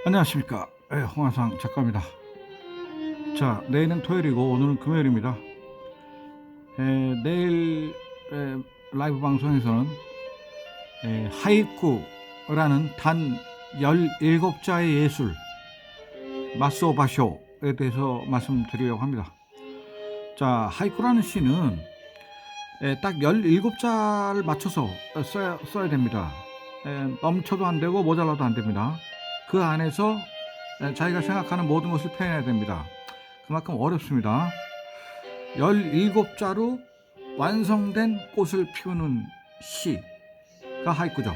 안녕하십니까. 홍화상 작가입니다. 자, 내일은 토요일이고 오늘은 금요일입니다. 내일 라이브 방송에서는 하이쿠라는 단 17자의 예술 마스오 바쇼에 대해서 말씀드리려고 합니다. 자, 하이쿠라는 시는 딱 17자를 맞춰서 써야 됩니다. 넘쳐도 안 되고 모자라도 안 됩니다. 그 안에서 자기가 생각하는 모든 것을 표현해야 됩니다. 그만큼 어렵습니다. 17자로 완성된 꽃을 피우는 시가 하이쿠죠.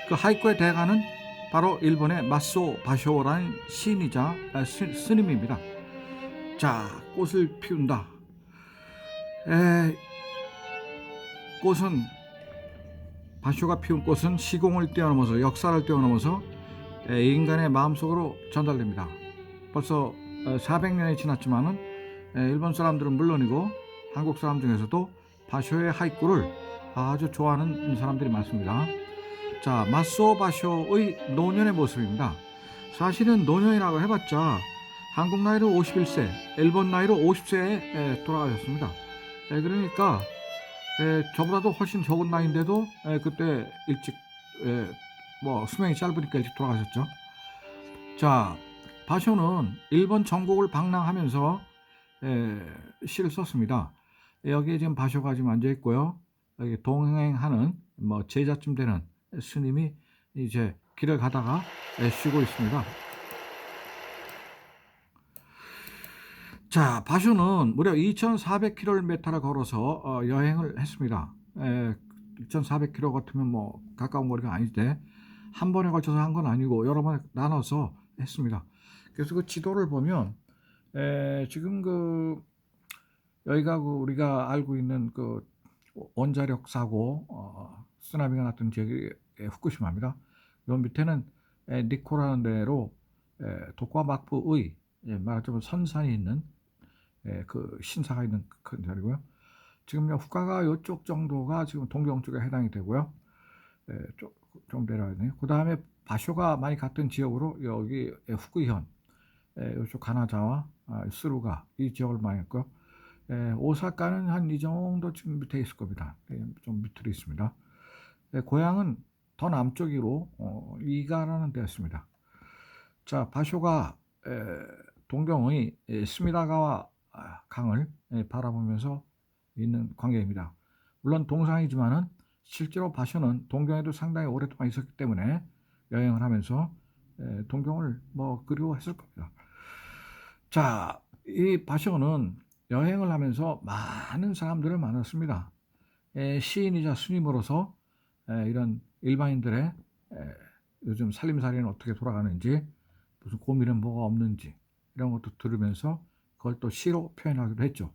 그 하이쿠의 대가는 바로 일본의 마스오 바쇼라는 시인이자 스님입니다. 자, 꽃을 피운다. 꽃은 바쇼가 피운 꽃은 시공을 뛰어넘어서 역사를 뛰어넘어서 인간의 마음속으로 전달됩니다. 벌써 400년이 지났지만은 일본 사람들은 물론이고 한국 사람 중에서도 바쇼의 하이쿠를 아주 좋아하는 사람들이 많습니다. 자, 마스오 바쇼의 노년의 모습입니다. 사실은 노년이라고 해봤자 한국 나이로 51세, 일본 나이로 50세에 돌아가셨습니다. 그러니까 저보다도 훨씬 적은 나이인데도 그때 일찍 수명이 짧으니까 일찍 돌아가셨죠. 자, 바쇼는 일본 전국을 방랑하면서 시를 썼습니다. 여기에 지금 바쇼가 지금 앉아 있고요. 여기 동행하는 제자쯤 되는 스님이 이제 길을 가다가 쉬고 있습니다. 자, 바쇼는 무려 2,400km를 걸어서 여행을 했습니다. 2,400km 같으면 가까운 거리가 아닌데 한 번에 걸쳐서 한 건 아니고 여러 번에 나눠서 했습니다. 그래서 그 지도를 보면 지금 여기가 우리가 알고 있는 그 원자력 사고 쓰나미가 났던 지역이 후쿠시마입니다. 요 밑에는 니코라는 데로 도쿠아마쿠의 말하자면 선산이 있는 그 신사가 있는 큰 자리고요. 지금 후카가 이쪽 정도가 지금 동경 쪽에 해당이 되고요. 좀 내려가네요. 그 다음에 바쇼가 많이 갔던 지역으로 여기 후쿠이현, 이쪽 가나자와 스루가 이 지역을 많이 했고요. 오사카는 한 이 정도 지금 밑에 있을 겁니다. 좀 밑으로 있습니다. 고향은 더 남쪽으로 이가라는 데였습니다. 자, 바쇼가 동경의 스미다가와 강을 바라보면서 있는 광경입니다. 물론 동상이지만은 실제로 바쇼는 동경에도 상당히 오랫동안 있었기 때문에 여행을 하면서 동경을 그리워했을 겁니다. 자, 이 바쇼는 여행을 하면서 많은 사람들을 만났습니다. 시인이자 스님으로서 이런 일반인들의 요즘 살림살이는 어떻게 돌아가는지, 무슨 고민은 뭐가 없는지 이런 것도 들으면서 그걸 또 시로 표현하기도 했죠.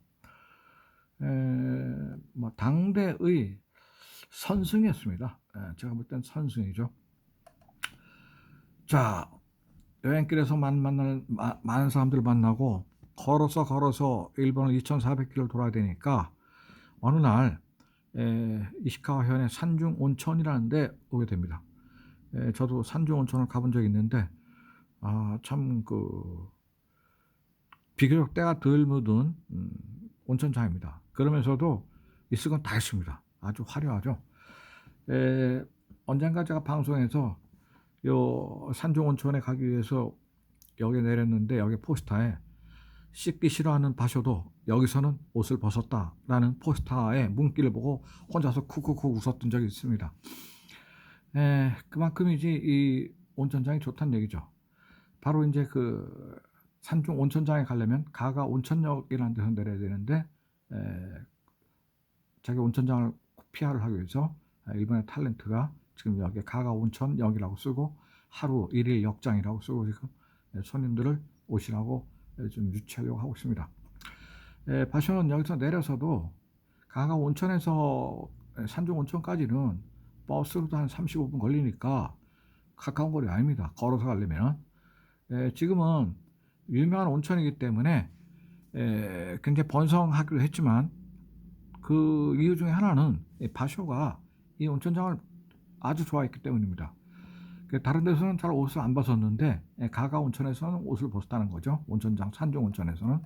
당대의 선승이었습니다. 제가 볼 땐 선승이죠. 자, 여행길에서 많은 사람들을 만나고 걸어서 일본을 2,400km를 돌아야 되니까 어느 날 이시카와현의 산중 온천이라는 데 오게 됩니다. 저도 산중 온천을 가본 적이 있는데 참 비교적 때가 덜 묻은 온천장입니다. 그러면서도 있을 건 다 있습니다. 아주 화려하죠. 언젠가 제가 방송에서 요 산중 온천에 가기 위해서 여기 내렸는데 여기 포스터에 씻기 싫어하는 바쇼도 여기서는 옷을 벗었다라는 포스터의 문구를 보고 혼자서 쿠쿠쿠 웃었던 적이 있습니다. 그만큼이지 이 온천장이 좋다는 얘기죠. 바로 이제 그 산중 온천장에 가려면 가가 온천역이라는 데서 내려야 되는데 자기 온천장을 피하를 하기 위해서 일본의 탤런트가 지금 여기 가가 온천역이라고 쓰고 하루 1일 역장이라고 쓰고 지금 손님들을 오시라고 좀 유치하려고 하고 있습니다. 바쇼는 여기서 내려서도 가가 온천에서 산중 온천까지는 버스로도 한 35분 걸리니까 가까운 거리 아닙니다. 걸어서 가려면. 지금은 유명한 온천이기 때문에 굉장히 번성하기도 했지만 그 이유 중에 하나는 바쇼가 이 온천장을 아주 좋아했기 때문입니다. 다른 데서는 잘 옷을 안 벗었는데 가가 온천에서는 옷을 벗었다는 거죠. 온천장 산중 온천에서는.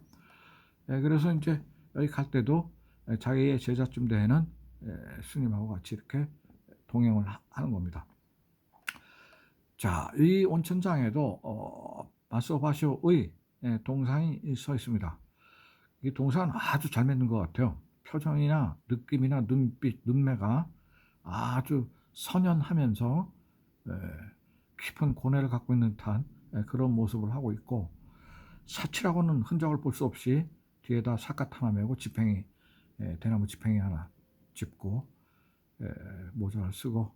그래서 이제 여기 갈 때도 자기의 제자쯤 되는 스님하고 같이 이렇게 동행을 하는 겁니다. 자, 이 온천장에도 마소바쇼의 동상이 서 있습니다. 이 동상은 아주 잘 맺는 것 같아요. 표정이나 느낌이나 눈빛, 눈매가 아주 선연하면서 깊은 고뇌를 갖고 있는 듯한 그런 모습을 하고 있고, 사치라고는 흔적을 볼 수 없이 뒤에다 삿갓 하나 메고 지팽이, 대나무 지팽이 하나 짚고 모자를 쓰고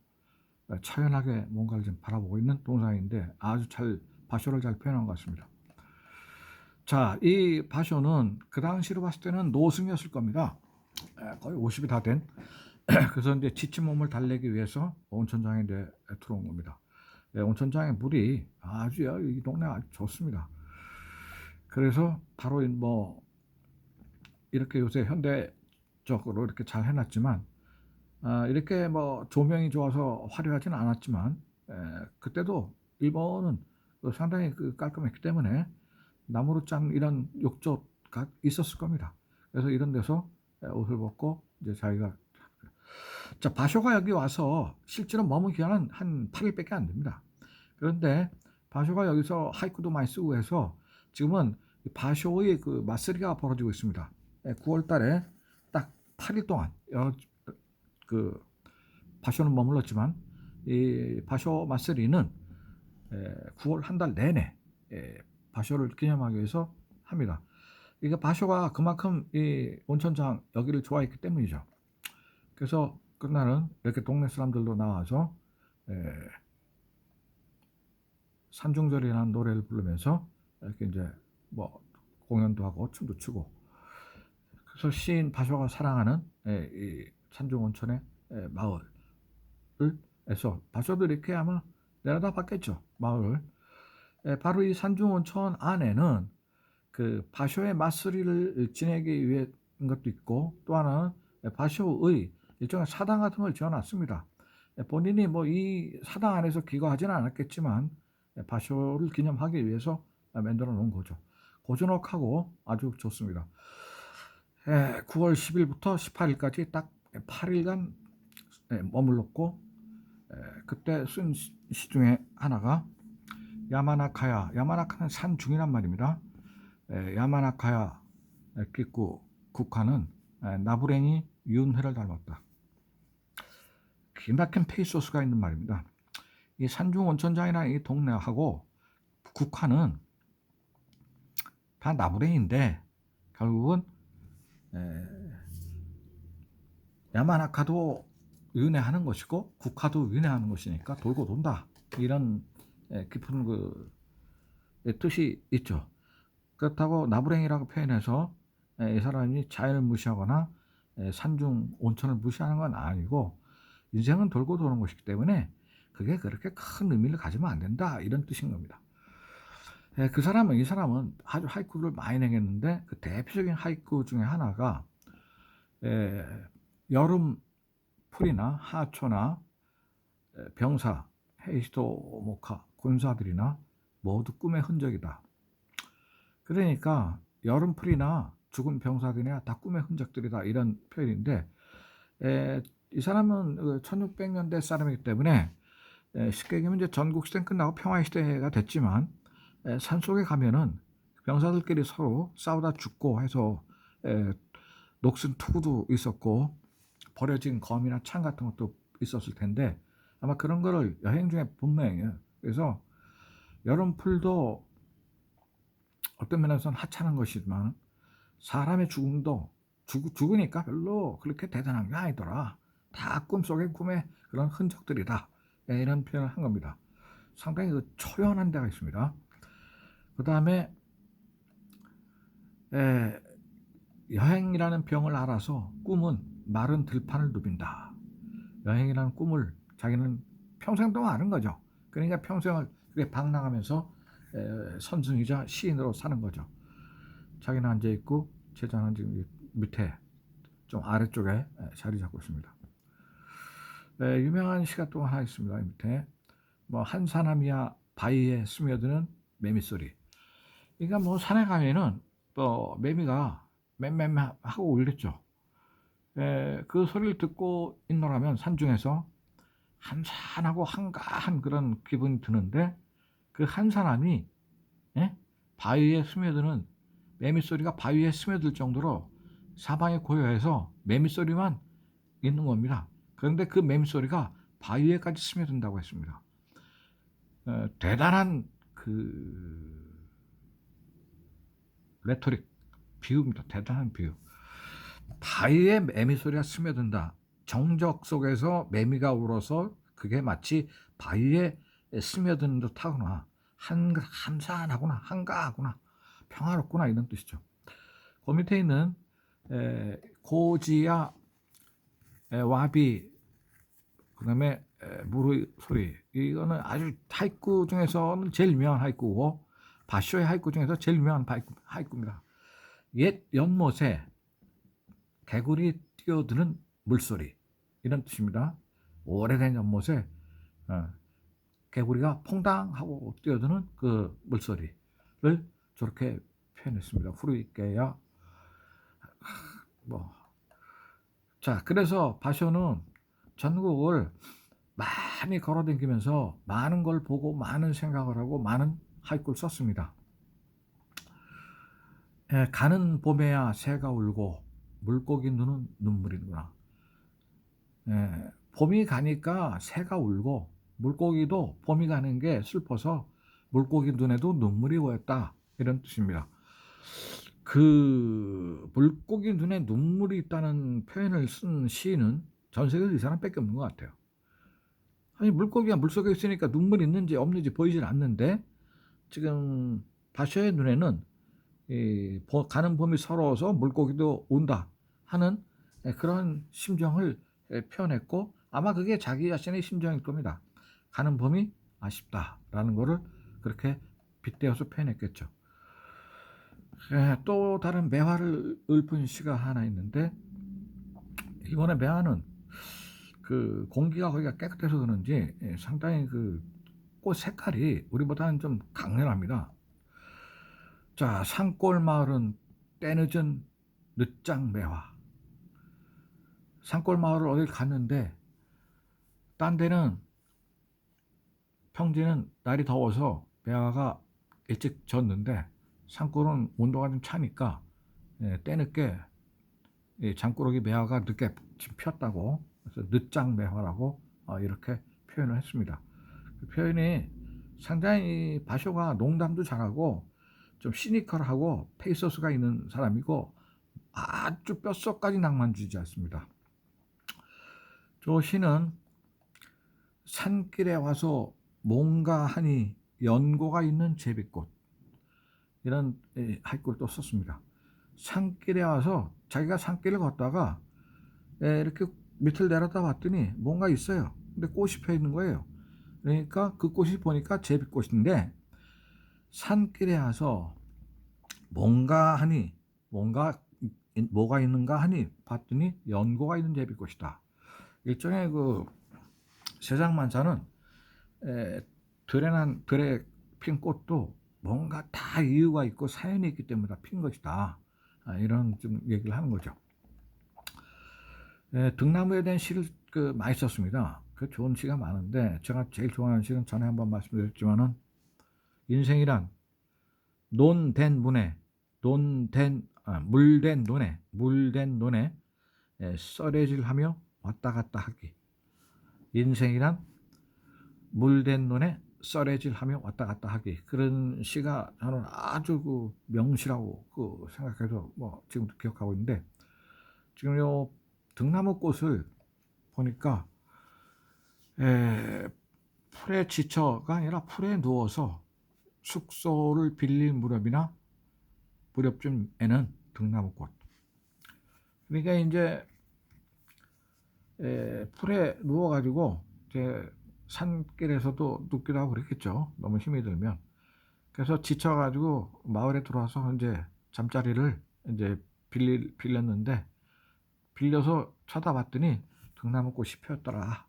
처연하게 뭔가를 좀 바라보고 있는 동상인데 아주 잘 바쇼를 잘 표현한 것 같습니다. 자, 이 바쇼는 그 당시로 봤을 때는 노승이었을 겁니다. 거의 50이 다 된. 그래서 이제 지친 몸을 달래기 위해서 온천장에 들어온 겁니다. 온천장의 물이 아주 이 동네 아주 좋습니다. 그래서 바로 뭐 이렇게 요새 현대적으로 이렇게 잘 해놨지만 이렇게 뭐 조명이 좋아서 화려하지는 않았지만 그때도 일본은 상당히 깔끔했기 때문에 나무로 짠 이런 욕조가 있었을 겁니다. 그래서 이런 데서 옷을 벗고 이제 자기가 자, 바쇼가 여기 와서 실제로 머문 기간은 한 8일밖에 안 됩니다. 그런데 바쇼가 여기서 하이쿠도 많이 쓰고 해서 지금은 바쇼의 그 맞서리가 벌어지고 있습니다. 9월 달에 딱 8일 동안 그 바쇼는 머물렀지만 이 바쇼 맞서리는 9월 한 달 내내 바쇼를 기념하기 위해서 합니다. 이게 바쇼가 그만큼 이 온천장 여기를 좋아했기 때문이죠. 그래서 그날은 이렇게 동네 사람들도 나와서 산중절이라는 노래를 부르면서 이렇게 이제 뭐 공연도 하고 춤도 추고, 그래서 시인 바쇼가 사랑하는 이 산중 온천의 마을에서 바쇼도 이렇게 아마 내려다 봤겠죠, 마을을. 바로 이 산중 온천 안에는 그 바쇼의 맞서리를 지내기 위한 것도 있고, 또 하나는 바쇼의 일종의 사당 같은 걸 지어놨습니다. 본인이 뭐 이 사당 안에서 기거하지는 않았겠지만 바쇼를 기념하기 위해서 만들어 놓은 거죠. 고즈넉하고 아주 좋습니다. 9월 10일부터 18일까지 딱 8일간 머물렀고, 그때 쓴 시 중에 하나가 야마나카야, 야마나카는 산중이란 말입니다. 야마나카야 기쿠 국화는 나부랭이 윤회를 닮았다. 기막힌 페이소스가 있는 말입니다. 이 산중 온천장이라는 이 동네하고 국화는 다 나부랭인데 결국은 야마나카도 윤회하는 것이고 국화도 윤회하는 것이니까 돌고 돈다, 이런 깊은 그 뜻이 있죠. 그렇다고 나부랭이라고 표현해서 이 사람이 자연을 무시하거나 산중 온천을 무시하는 건 아니고, 인생은 돌고 도는 것이기 때문에 그게 그렇게 큰 의미를 가지면 안 된다, 이런 뜻인 겁니다. 이 사람은 아주 하이쿠를 많이 내겠는데 그 대표적인 하이쿠 중에 하나가 여름 풀이나 하초나 병사, 헤이시토 모카, 군사들이나 모두 꿈의 흔적이다. 그러니까 여름풀이나 죽은 병사들이나 다 꿈의 흔적들이다, 이런 표현인데, 이 사람은 1600년대 사람이기 때문에 쉽게 얘기하면 이제 전국시대는 끝나고 평화시대가 됐지만 산속에 가면은 병사들끼리 서로 싸우다 죽고 해서 녹슨 투구도 있었고 버려진 검이나 창 같은 것도 있었을 텐데 아마 그런 거를 여행 중에 본 모양이에요. 그래서 여름풀도 어떤 면에서는 하찮은 것이지만 사람의 죽음도 죽으니까 별로 그렇게 대단한 게 아니더라, 다 꿈속의 꿈의 그런 흔적들이다, 이런 표현을 한 겁니다. 상당히 초연한 데가 있습니다. 그 다음에 여행이라는 병을 알아서 꿈은 마른 들판을 누빈다. 여행이라는 꿈을 자기는 평생 동안 아는 거죠. 그러니까 평생을 그게 방랑하면서 선승이자 시인으로 사는 거죠. 자기는 앉아있고 제자는 지금 밑에 좀 아래쪽에 자리 잡고 있습니다. 유명한 시가 또 하나 있습니다. 밑에 뭐 한사람이야 바위에 스며드는 매미 소리. 그러니까 뭐 산에 가면은 또 매미가 맴맴 하고 울렸죠. 그 소리를 듣고 있노라면 산중에서 한산하고 한가한 그런 기분이 드는데 그 한산함이 예? 바위에 스며드는 매미 소리가 바위에 스며들 정도로 사방이 고요해서 매미 소리만 있는 겁니다. 그런데 그 매미 소리가 바위에까지 스며든다고 했습니다. 대단한 그 레토릭 비유입니다. 대단한 비유. 바위에 매미 소리가 스며든다. 정적 속에서 매미가 울어서 그게 마치 바위에 스며드는 듯 하구나. 한산하구나. 한가하구나. 평화롭구나. 이런 뜻이죠. 그 밑에 있는 고지야 와비 그 다음에 무르 소리, 이거는 아주 하이쿠 중에서는 제일 유명한 하이쿠고 바쇼의 하이쿠 중에서 제일 유명한 하이쿠입니다. 옛 연못에 개구리 뛰어드는 물소리, 이런 뜻입니다. 오래된 연못에 개구리가 퐁당하고 뛰어드는 그 물소리를 저렇게 표현했습니다. 후루이케야 뭐. 자, 그래서 바쇼는 전국을 많이 걸어다니면서 많은 걸 보고 많은 생각을 하고 많은 하이쿠를 썼습니다. 가는 봄에야 새가 울고 물고기 눈은 눈물이구나. 봄이 가니까 새가 울고 물고기도 봄이 가는 게 슬퍼서 물고기 눈에도 눈물이 고였다, 이런 뜻입니다. 그 물고기 눈에 눈물이 있다는 표현을 쓴 시인은 전 세계에서 이 사람밖에 없는 것 같아요. 아니, 물고기가 물속에 있으니까 눈물이 있는지 없는지 보이질 않는데 지금 바쇼의 눈에는 가는 봄이 서러워서 물고기도 온다 하는 그런 심정을 표현했고, 아마 그게 자기 자신의 심정일 겁니다. 가는 봄이 아쉽다라는 거를 그렇게 빗대어서 표현했겠죠. 또 다른 매화를 읊은 시가 하나 있는데, 이번에 매화는 그 공기가 거기가 깨끗해서 그런지 상당히 그 꽃 색깔이 우리보다는 좀 강렬합니다. 자, 산골 마을은 때늦은 늦장 매화. 산골 마을을 어딜 갔는데 딴 데는 평지는 날이 더워서 매화가 일찍 졌는데 산골은 온도가 좀 차니까 때늦게 장꾸러기 매화가 늦게 피었다고, 그래서 늦장 매화라고 이렇게 표현을 했습니다. 그 표현이 상당히 바쇼가 농담도 잘하고 좀 시니컬하고 페이서스가 있는 사람이고 아주 뼛속까지 낭만주의지 않습니다. 저 시는 산길에 와서 뭔가 하니 연고가 있는 제비꽃, 이런 하이쿠를 또 썼습니다. 산길에 와서 자기가 산길을 걷다가 이렇게 밑을 내려다 봤더니 뭔가 있어요. 근데 꽃이 펴 있는 거예요. 그러니까 그 꽃이 보니까 제비꽃인데, 산길에 와서 뭔가 하니 뭐가 있는가 하니 봤더니 연고가 있는 제비꽃이다. 일종의 그 세상 만사는 들에 핀 꽃도 뭔가 다 이유가 있고 사연이 있기 때문에 핀 것이다, 이런 좀 얘기를 하는 거죠. 등나무에 대한 시를 많이 썼습니다. 그 좋은 시가 많은데 제가 제일 좋아하는 시는 전에 한번 말씀드렸지만은, 인생이란 논된 문에 물된 논에 썰애질하며 왔다 갔다 하기. 인생이란 물된 논에 썰애질하며 왔다 갔다 하기. 그런 시가 저는 아주 그 명시라고 생각해서 뭐 지금도 기억하고 있는데, 지금 요 등나무 꽃을 보니까 풀에 지쳐가 아니라 풀에 누워서 숙소를 빌릴 무렵쯤에는 등나무꽃. 그러니까 이제 풀에 누워가지고 이제 산길에서도 눕기도 하고 그랬겠죠. 너무 힘이 들면. 그래서 지쳐가지고 마을에 들어와서 이제 잠자리를 이제 빌렸는데, 빌려서 쳐다봤더니 등나무꽃이 피었더라.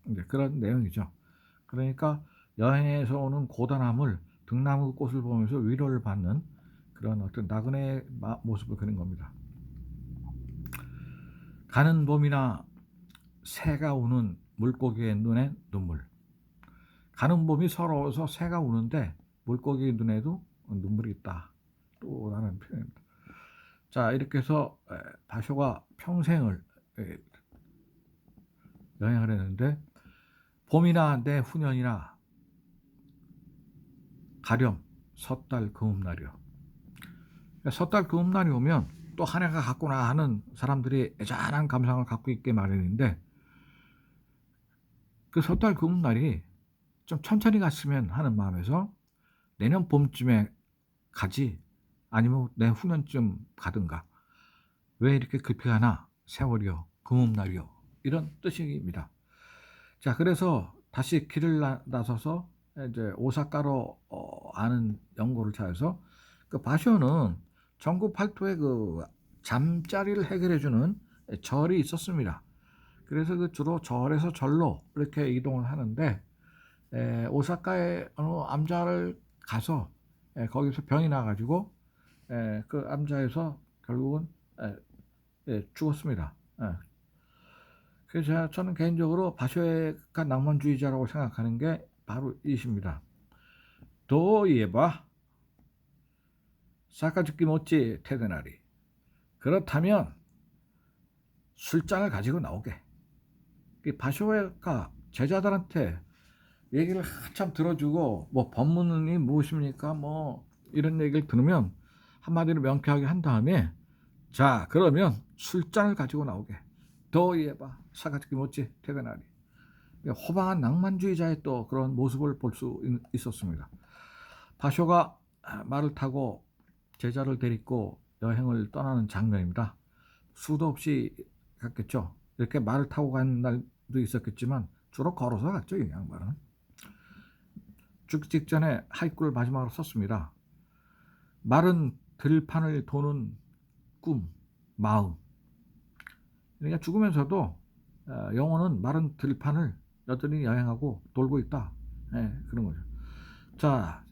이제 그런 내용이죠. 그러니까 여행에서 오는 고단함을 등나무 꽃을 보면서 위로를 받는 그런 어떤 나그네의 모습을 그린 겁니다. 가는 봄이나 새가 우는 물고기의 눈에 눈물. 가는 봄이 서러워서 새가 우는데 물고기 눈에도 눈물이 있다. 또 라는 표현입니다. 자, 이렇게 해서 바쇼가 평생을 여행을 했는데 봄이나 내후년이나 가렴 섣달 금음날이요. 섣달 금음날이 오면 또 한 해가 갔구나 하는 사람들이 애잔한 감상을 갖고 있게 마련인데 그 섣달 금음날이 좀 천천히 갔으면 하는 마음에서 내년 봄쯤에 가지 아니면 내후년쯤 가든가 왜 이렇게 급히 가나 세월이요 금음날이요 이런 뜻입니다. 자, 그래서 다시 길을 나서서 이제 오사카로 아는 연고를 찾아서 그 바쇼는 전국 팔도에 그 잠자리를 해결해주는 절이 있었습니다. 그래서 그 주로 절에서 절로 이렇게 이동을 하는데 오사카에 어느 암자를 가서 거기서 병이 나가지고 그 암자에서 결국은 죽었습니다. 그래서 저는 개인적으로 바쇼가 낭만주의자라고 생각하는 게 바로 이십니다. 도이에바 사카즈키 모찌 테데나리. 그렇다면 술잔을 가지고 나오게. 바쇼가 제자들한테 얘기를 한참 들어주고 뭐 법문이 무엇입니까 뭐 이런 얘기를 들으면 한마디로 명쾌하게 한 다음에 자, 그러면 술잔을 가지고 나오게. 도이에바 사카즈키 모찌 테데나리. 호방한 낭만주의자의 또 그런 모습을 볼 수 있었습니다. 바쇼가 말을 타고 제자를 데리고 여행을 떠나는 장면입니다. 수도 없이 갔겠죠. 이렇게 말을 타고 간 날도 있었겠지만 주로 걸어서 갔죠, 이 양반은. 죽기 직전에 하이쿠를 마지막으로 썼습니다. 말은 들판을 도는 꿈, 마음. 그러니까 죽으면서도 영혼은 마른 들판을 여전히 여행하고 돌고 있다. 그런 거죠. 자,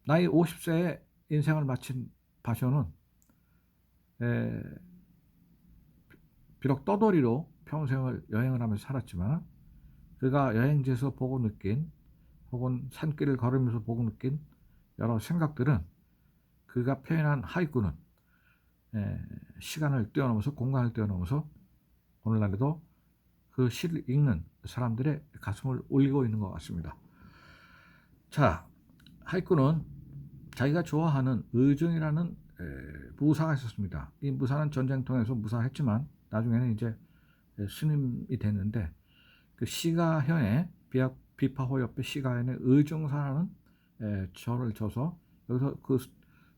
나이 50세에 인생을 마친 바쇼는 비록 떠돌이로 평생을 여행을 하면서 살았지만 그가 여행지에서 보고 느낀 혹은 산길을 걸으면서 보고 느낀 여러 생각들은 그가 표현한 하이쿠는 시간을 뛰어넘어서 공간을 뛰어넘어서 오늘날에도 그 시를 읽는 사람들의 가슴을 울리고 있는 것 같습니다. 자, 하이쿠는 자기가 좋아하는 의중이라는 무사가 있었습니다. 이 무사는 전쟁통에서 무사했지만 나중에는 이제 스님이 됐는데 그 시가현에 비파호 옆에 시가현에 의중사라는 절을 져서 여기서 그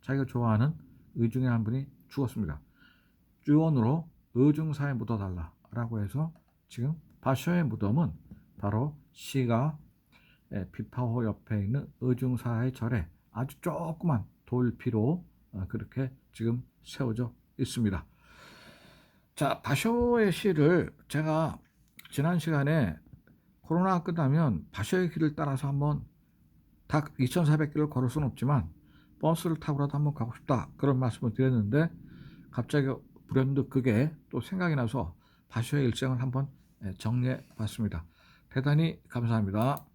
자기가 좋아하는 의중이라는 분이 죽었습니다. 주원으로 의중사에 묻어달라라고 해서 지금 바쇼의 무덤은 바로 시가 비파호 옆에 있는 의중사의 절에 아주 조그만 돌피로 그렇게 지금 세워져 있습니다. 자, 바쇼의 시를 제가 지난 시간에 코로나가 끝나면 바쇼의 길을 따라서 한번 딱 2400km를 걸을 수는 없지만 버스를 타고라도 한번 가고 싶다 그런 말씀을 드렸는데 갑자기 불현듯 그게 또 생각이 나서 바쇼의 일생을 한번 정리해 봤습니다. 대단히 감사합니다.